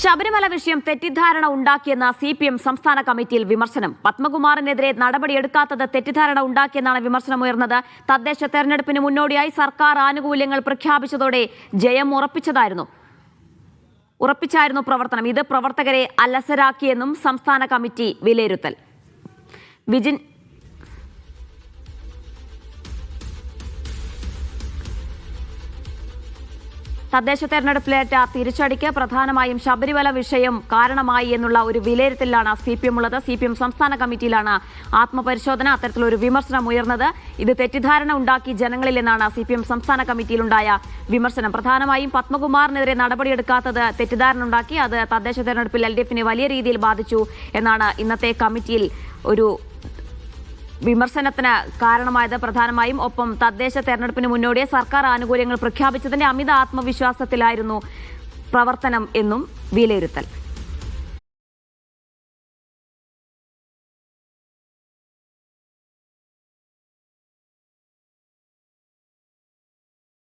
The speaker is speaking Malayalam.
ശബരിമല വിഷയം തെറ്റിദ്ധാരണ ഉണ്ടാക്കിയെന്ന CPM സംസ്ഥാന കമ്മിറ്റിയിൽ വിമർശനം. പത്മകുമാറിനെതിരെ നടപടിയെടുക്കാത്തത് തെറ്റിദ്ധാരണ ഉണ്ടാക്കിയെന്നാണ് വിമർശനമുയർന്നത്. തദ്ദേശ തെരഞ്ഞെടുപ്പിന് മുന്നോടിയായി സർക്കാർ ആനുകൂല്യങ്ങൾ പ്രഖ്യാപിച്ചതോടെ ജയം ഉറപ്പിച്ചായിരുന്നു പ്രവർത്തനം. ഇത് പ്രവർത്തകരെ അലസരാക്കിയെന്നും സംസ്ഥാന കമ്മിറ്റി വിലയിരുത്തൽ. വിജിൻ തദ്ദേശ തെരഞ്ഞെടുപ്പിലേറ്റ തിരിച്ചടിക്ക് പ്രധാനമായും ശബരിമല വിഷയം കാരണമായി എന്നുള്ള ഒരു വിലയിരുത്തലാണ് CPM ഉള്ളത്. CPM സംസ്ഥാന കമ്മിറ്റിയിലാണ് ആത്മപരിശോധന. അത്തരത്തിലൊരു വിമർശനം ഉയർന്നത്. ഇത് തെറ്റിദ്ധാരണ ഉണ്ടാക്കി ജനങ്ങളിൽ എന്നാണ് CPM സംസ്ഥാന കമ്മിറ്റിയിലുണ്ടായ വിമർശനം. പ്രധാനമായും പത്മകുമാറിനെതിരെ നടപടിയെടുക്കാത്തത് തെറ്റിദ്ധാരണ ഉണ്ടാക്കി. അത് തദ്ദേശ തെരഞ്ഞെടുപ്പിൽ LDFനെ വലിയ രീതിയിൽ ബാധിച്ചു എന്നാണ് ഇന്നത്തെ കമ്മിറ്റിയിൽ ഒരു വിമർശനത്തിന് കാരണമായത്. പ്രധാനമായും ഒപ്പം തദ്ദേശ തെരഞ്ഞെടുപ്പിന് മുന്നോടിയെ സർക്കാർ ആനുകൂല്യങ്ങൾ പ്രഖ്യാപിച്ചതിന്റെ അമിത ആത്മവിശ്വാസത്തിലായിരുന്നു പ്രവർത്തനം എന്നും വിലയിരുത്തൽ.